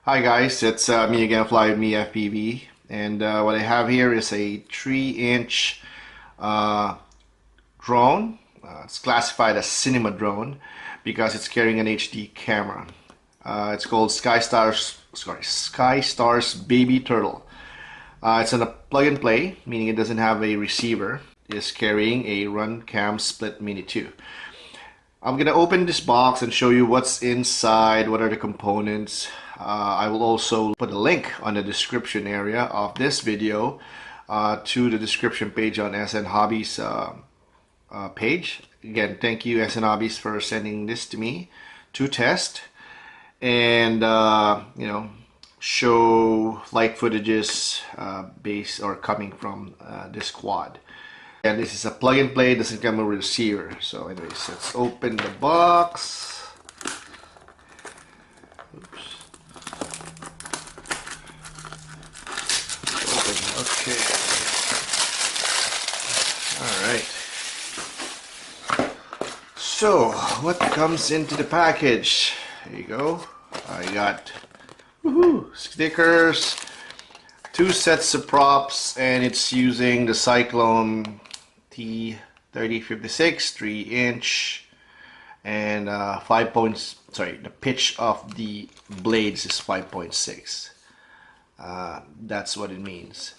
Hi guys, it's me again, Fly with me FPV, and what I have here is a 3-inch uh, drone. It's classified as cinema drone because it's carrying an HD camera. It's called Skystars Baby Turtle. It's on a plug and play, meaning it doesn't have a receiver. It's carrying a Runcam Split Mini 2. I'm gonna open this box and show you what's inside, what are the components. I will also put a link on the description area of this video to the description page on SN Hobbies page. Again, thank you SN Hobbies for sending this to me to test and show flight footages based or coming from this quad. And this is a plug and play, doesn't come with a receiver. So anyways, let's open the box. Oops. Open. Okay. Alright. So, what comes into the package? There you go. I got stickers, 2 sets of props, and it's using the Cyclone T3056 3-inch, and the pitch of the blades is 5.6. That's what it means.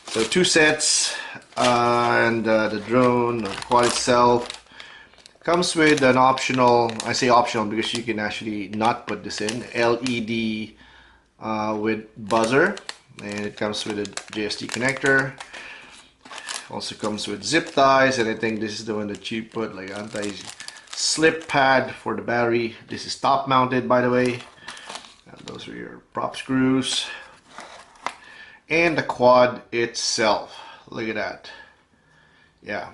So 2 sets, and the drone or quad itself comes with an optional, I say optional because you can actually not put this in, LED with buzzer, and it comes with a JST connector. Also comes with zip ties, and I think this is the one that you put like anti-slip pad for the battery. This is top mounted, by the way. And those are your prop screws. And the quad itself, look at that. Yeah,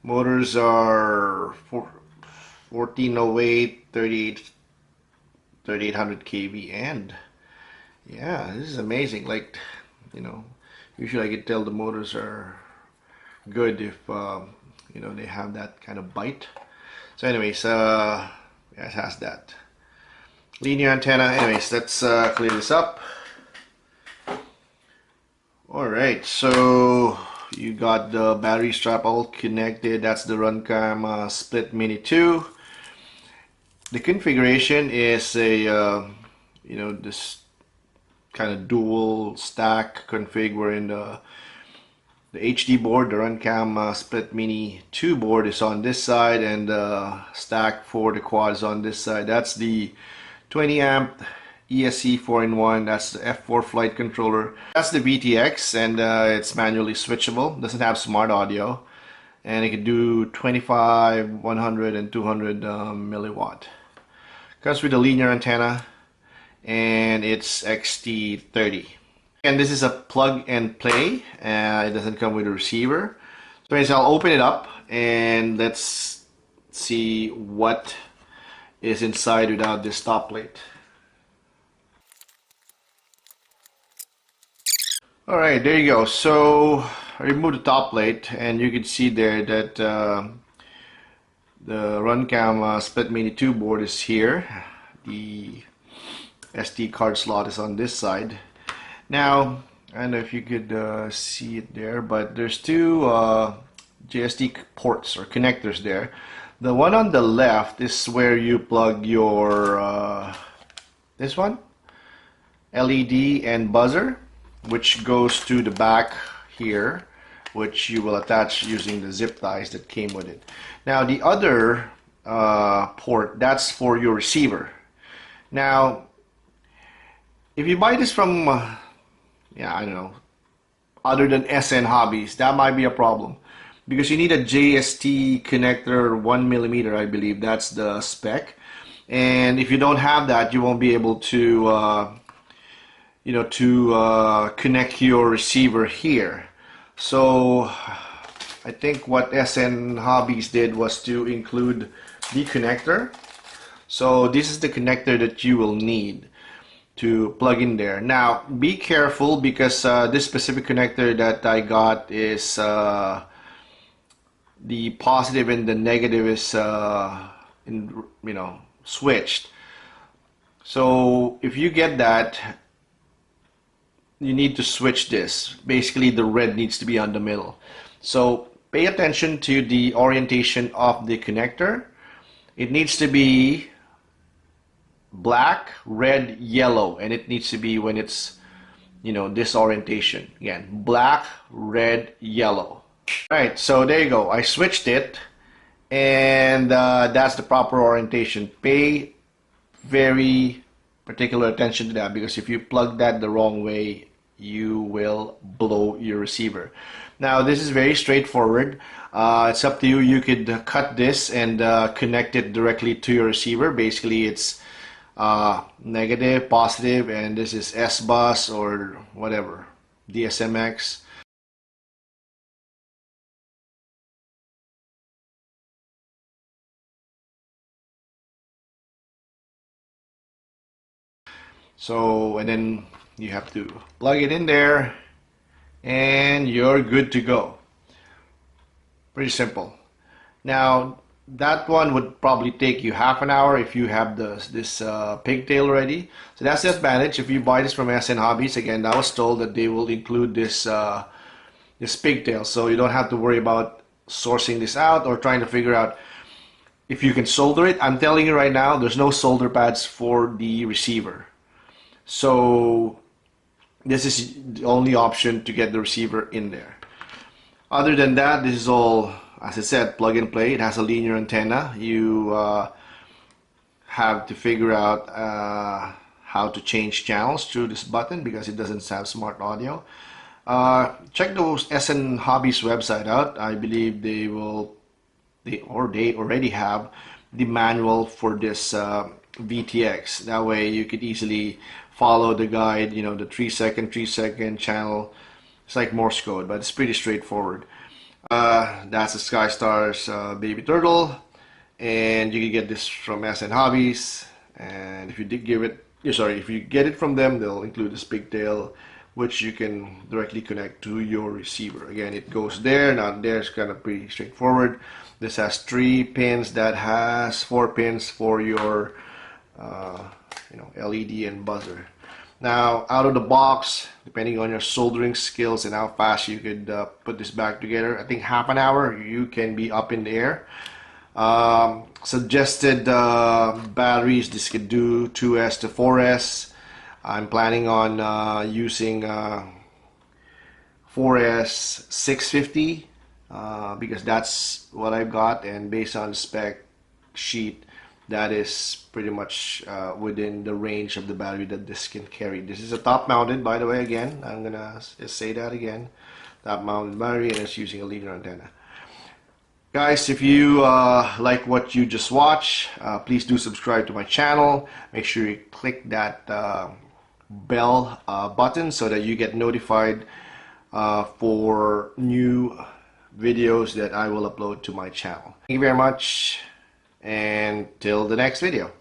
motors are 1408, 3800 kV, and yeah, this is amazing. Like, usually I can tell the motors are good if they have that kind of bite. So anyways, yeah, it has that linear antenna. Anyways, let's clear this up. Alright, so you got the battery strap all connected. That's the Runcam Split Mini 2. The configuration is a this kind of dual stack config, wherein the HD board, the Runcam Split Mini 2 board, is on this side, and the stack for the quad is on this side. That's the 20 amp ESC 4-in-1. That's the F4 flight controller. That's the VTX, and it's manually switchable. Doesn't have smart audio, and it can do 25, 100, and 200 milliwatt. Comes with a linear antenna, and it's XT30. And this is a plug and play. It doesn't come with a receiver. So anyways, I'll open it up and let's see what is inside without this top plate. Alright, there you go. So I removed the top plate, and you can see there that the Runcam Split Mini 2 board is here. The SD card slot is on this side. Now, I don't know if you could see it there, but there's 2 JST ports or connectors there. The one on the left is where you plug your this one, LED and buzzer, which goes to the back here, which you will attach using the zip ties that came with it. Now the other port, that's for your receiver. Now, if you buy this from I don't know, other than SN Hobbies, that might be a problem, because you need a JST connector 1mm, I believe that's the spec, and if you don't have that, you won't be able to connect your receiver here. So I think what SN Hobbies did was to include the connector. So this is the connector that you will need to plug in there. Now be careful, because this specific connector that I got is the positive and the negative is switched. So if you get that, you need to switch this. Basically, the red needs to be on the middle. So pay attention to the orientation of the connector. It needs to be black, red, yellow, and it needs to be when it's, you know, this orientation. Again, black, red, yellow. Right, so there you go. I switched it, and that's the proper orientation. Pay very particular attention to that, because if you plug that the wrong way, you will blow your receiver. Now this is very straightforward. It's up to you. You could cut this and connect it directly to your receiver. Basically it's negative, positive, and this is S bus or whatever, DSMX. So, and then you have to plug it in there and you're good to go. Pretty simple. Now that one would probably take you half an hour if you have this pigtail already. So that's the advantage. If you buy this from SN Hobbies, again, I was told that they will include this this pigtail, so you don't have to worry about sourcing this out or trying to figure out if you can solder it. I'm telling you right now, there's no solder pads for the receiver. So this is the only option to get the receiver in there. Other than that, this is all, as I said, plug and play. It has a linear antenna. You have to figure out how to change channels through this button because it doesn't have smart audio. Check those SN Hobbies website out. I believe they already have the manual for this VTX. That way you could easily follow the guide, you know, the 3-second channel. It's like Morse code, but it's pretty straightforward. That's the Skystars Baby Turtle, and you can get this from SN Hobbies. And if you did give it, if you get it from them, they'll include this pigtail, which you can directly connect to your receiver. Again, it goes there, not there. It's kind of pretty straightforward. This has 3 pins. That has 4 pins for your LED and buzzer. Now, out of the box, depending on your soldering skills and how fast you could put this back together, I think half an hour you can be up in the air. Suggested batteries, this could do 2S to 4S. I'm planning on using 4S 650 because that's what I've got, and based on the spec sheet, that is pretty much within the range of the battery that this can carry. This is a top mounted, by the way. Again, I'm gonna just say that again, top mounted battery, and it's using a linear antenna. Guys, if you like what you just watched, please do subscribe to my channel. Make sure you click that bell button so that you get notified for new videos that I will upload to my channel. Thank you very much, and till the next video.